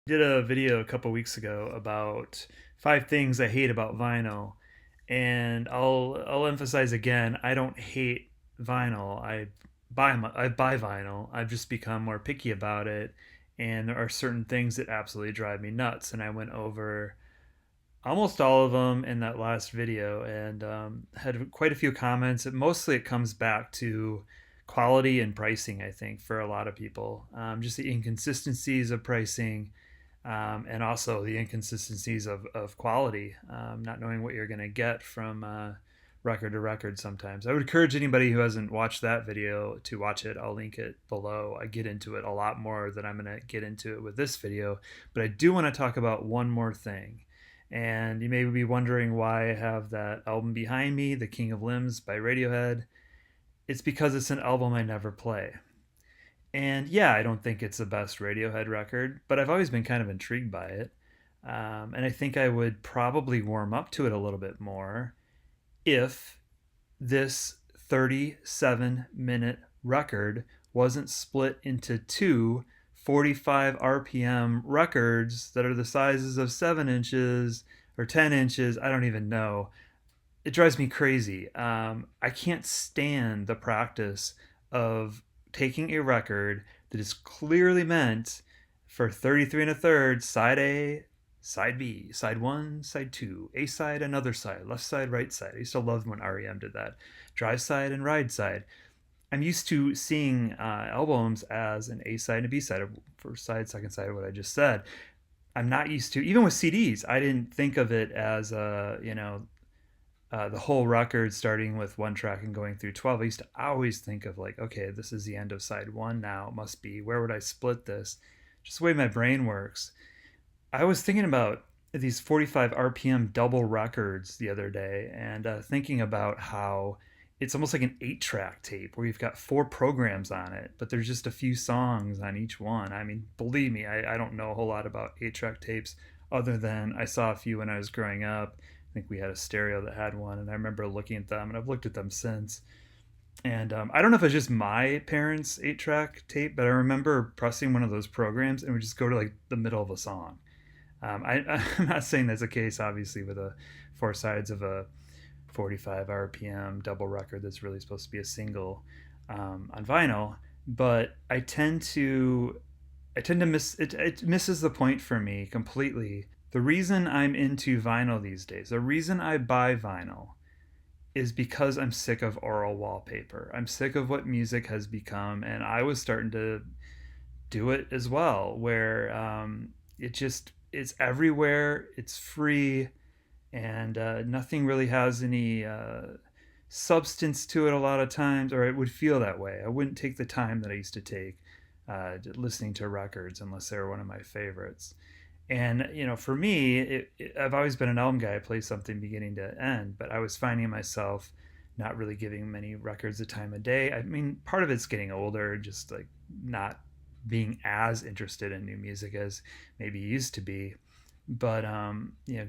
Did a video a couple weeks ago about 5 things I hate about vinyl, and I'll emphasize again, I don't hate vinyl. I buy vinyl. I've just become more picky about it, and there are certain things that absolutely drive me nuts. And I went over almost all of them in that last video, and had quite a few comments. Mostly it comes back to quality and pricing. I think for a lot of people, just the inconsistencies of pricing, and also the inconsistencies of quality, not knowing what you're going to get from record to record sometimes. I would encourage anybody who hasn't watched that video to watch it. I'll link it below. I get into it a lot more than I'm going to get into it with this video, but I do want to talk about one more thing. And you may be wondering why I have that album behind me, The King of Limbs by Radiohead. It's because it's an album I never play. And yeah, I don't think it's the best Radiohead record, but I've always been kind of intrigued by it. And I think I would probably warm up to it a little bit more if this 37-minute record wasn't split into two 45 RPM records that are the sizes of 7 inches or 10 inches. I don't even know. It drives me crazy. I can't stand the practice of taking a record that is clearly meant for 33 and a third, side A, side B, side one, side two, A side, another side, left side, right side. I used to love when REM did that. Drive side and ride side. I'm used to seeing albums as an A side and a B side, first side, second side, what I just said. I'm not used to, even with CDs, I didn't think of it as the whole record starting with one track and going through 12. I used to always think of like, okay, this is the end of side one now. It must be, where would I split this? Just the way my brain works. I was thinking about these 45 RPM double records the other day, and thinking about how it's almost like an 8-track tape where you've got 4 programs on it, but there's just a few songs on each one. I mean, believe me, I don't know a whole lot about 8-track tapes other than I saw a few when I was growing up. I think we had a stereo that had one, and I remember looking at them, and I've looked at them since. And I don't know if it's just my parents' 8-track tape, but I remember pressing one of those programs and we just go to like the middle of a song. I'm not saying that's the case, obviously, with a 4 sides of a 45 RPM double record that's really supposed to be a single on vinyl. But I tend to miss it. It misses the point for me completely. The reason I'm into vinyl these days, the reason I buy vinyl, is because I'm sick of oral wallpaper. I'm sick of what music has become, and I was starting to do it as well, where it's everywhere, it's free, and nothing really has any substance to it a lot of times, or it would feel that way. I wouldn't take the time that I used to take listening to records unless they were one of my favorites. And for me, I've always been an album guy. I play something beginning to end, but I was finding myself not really giving many records the time of day. I mean, part of it's getting older, just like not being as interested in new music as maybe used to be. But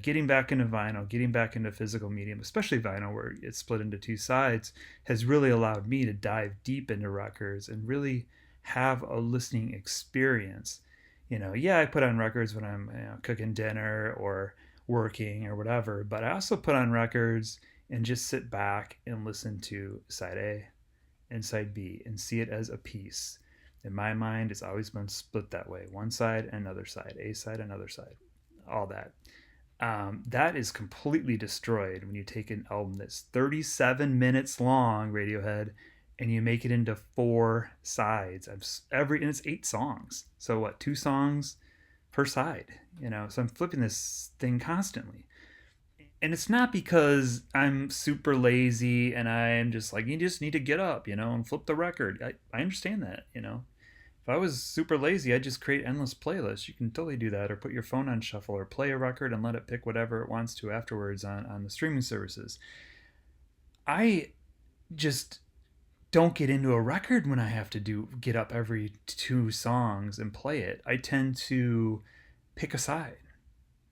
getting back into vinyl, getting back into physical medium, especially vinyl, where it's split into 2 sides, has really allowed me to dive deep into records and really have a listening experience. Yeah, I put on records when I'm cooking dinner or working or whatever, but I also put on records and just sit back and listen to side A and side B and see it as a piece. In my mind, it's always been split that way: one side, another side, A side, another side, all that. That is completely destroyed when you take an album that's 37 minutes long, Radiohead, and you make it into 4 sides. And it's 8 songs. So what? 2 songs per side. So I'm flipping this thing constantly, and it's not because I'm super lazy and I'm just like, you just need to get up, and flip the record. I understand that. If I was super lazy, I'd just create endless playlists. You can totally do that, or put your phone on shuffle, or play a record and let it pick whatever it wants to afterwards on the streaming services. I just don't get into a record when I have to get up every 2 songs and play it. I tend to pick a side.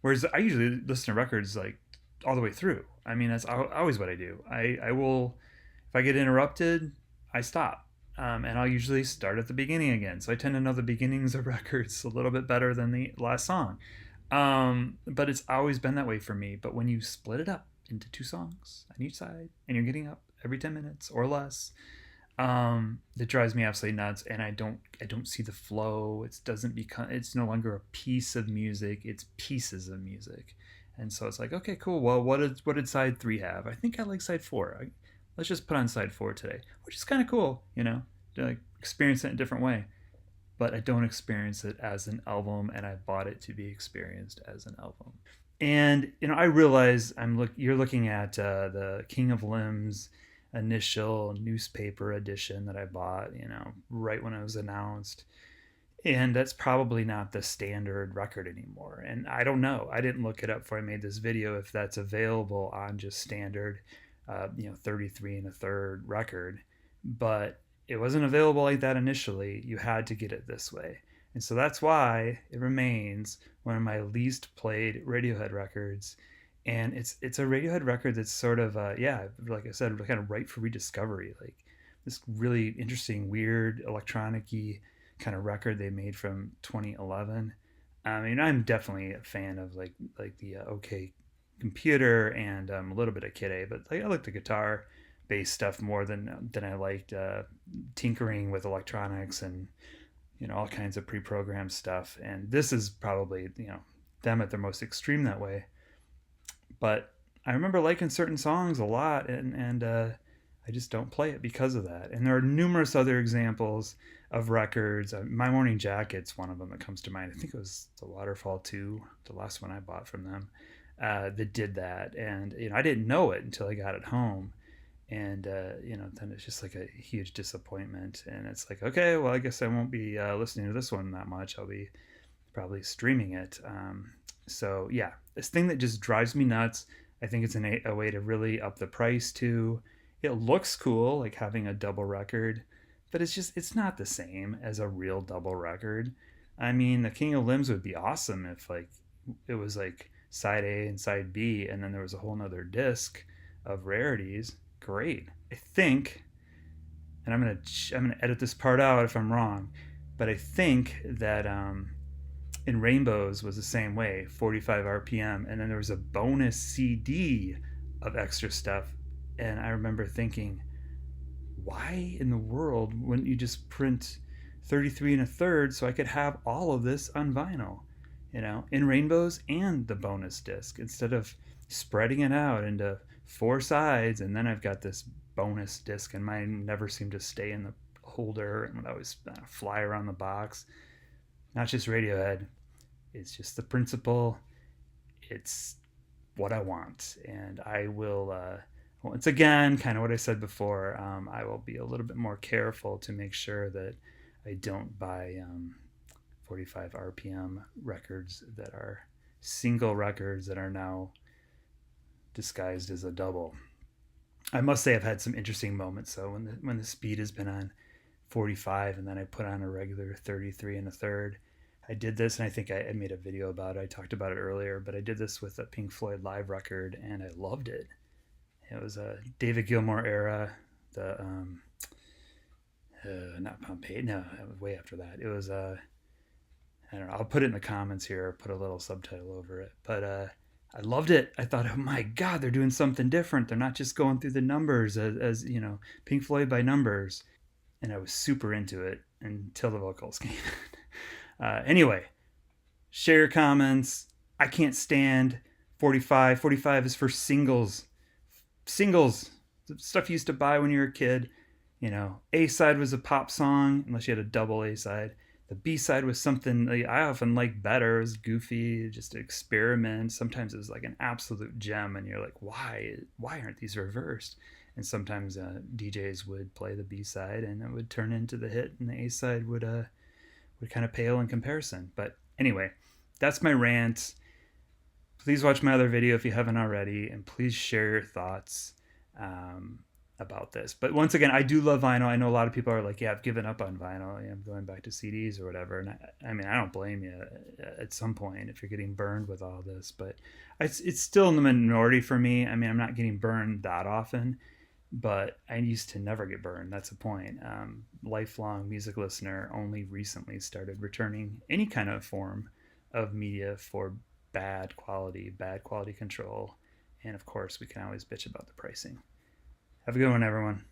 Whereas I usually listen to records like all the way through. I mean, that's always what I do. I will, if I get interrupted, I stop. and I'll usually start at the beginning again. So I tend to know the beginnings of records a little bit better than the last song. But it's always been that way for me. But when you split it up into two songs on each side, and you're getting up every 10 minutes or less, it drives me absolutely nuts. And I don't see the flow. It doesn't become, it's no longer a piece of music, it's pieces of music. And so it's like, okay, cool. Well, what did side three have? I think I like side four. Let's just put on side four today, which is kind of cool, to like experience it in a different way. But I don't experience it as an album, and I bought it to be experienced as an album. And I realize you're looking at the King of Limbs initial newspaper edition that I bought, right when it was announced. And that's probably not the standard record anymore. And I don't know. I didn't look it up before I made this video if that's available on just standard, 33 and a third record. But it wasn't available like that initially. You had to get it this way. And so that's why it remains one of my least played Radiohead records. And it's a Radiohead record that's sort of, like I said, kind of ripe for rediscovery. Like this really interesting, weird, electronic-y kind of record they made from 2011. I mean, I'm definitely a fan of like the OK Computer and a little bit of Kid A, but like I like the guitar based stuff more than I liked tinkering with electronics and all kinds of pre-programmed stuff. And this is probably them at their most extreme that way. But I remember liking certain songs a lot, and I just don't play it because of that. And there are numerous other examples of records. My Morning Jacket's one of them that comes to mind. I think it was The Waterfall 2, the last one I bought from them, that did that. And I didn't know it until I got it home. And then it's just like a huge disappointment. And it's like, okay, well, I guess I won't be listening to this one that much. I'll be probably streaming it. So yeah, this thing that just drives me nuts. I think it's a way to really up the price too. It looks cool, like having a double record, but it's not the same as a real double record. I mean, the King of Limbs would be awesome if like it was like side A and side B, and then there was a whole nother disc of rarities. Great. I think, and I'm gonna edit this part out if I'm wrong, but I think that in Rainbows was the same way, 45 RPM, and then there was a bonus CD of extra stuff. And I remember thinking, why in the world wouldn't you just print 33 and a third so I could have all of this on vinyl, in Rainbows and the bonus disc, instead of spreading it out into four sides, and then I've got this bonus disc, and mine never seemed to stay in the holder and would always fly around the box. Not just Radiohead, it's just the principle. It's what I want, and I will once again, kind of what I said before, I will be a little bit more careful to make sure that I don't buy 45 RPM records that are single records that are now disguised as a double. I must say I've had some interesting moments though when the speed has been on 45 and then I put on a regular 33 and a third. I did this, and I think I made a video about it. I talked about it earlier, but I did this with a Pink Floyd live record, and I loved it. It was a David Gilmour era. The not Pompeii. No, it was way after that. It was I don't know. I'll put it in the comments here. Put a little subtitle over it. But I loved it. I thought, oh my God, they're doing something different. They're not just going through the numbers as Pink Floyd by numbers. And I was super into it until the vocals came. Anyway, share your comments. I can't stand 45. 45 is for singles. Singles, the stuff you used to buy when you were a kid. A side was a pop song, unless you had a double A side. The B side was something I often liked better. It was goofy, just an experiment. Sometimes it was like an absolute gem, and you're like, why aren't these reversed? And sometimes DJs would play the B side, and it would turn into the hit, and the A side would kind of pale in comparison. But anyway, that's my rant. Please watch my other video if you haven't already, and please share your thoughts about this. But once again, I do love vinyl. I know a lot of people are like, yeah, I've given up on vinyl. I'm going back to CDs or whatever. And I mean, I don't blame you at some point if you're getting burned with all this, but it's still in the minority for me. I mean, I'm not getting burned that often, but I used to never get burned. That's the point. Lifelong music listener, only recently started returning any kind of form of media for bad quality control. And of course, we can always bitch about the pricing. Have a good one, everyone.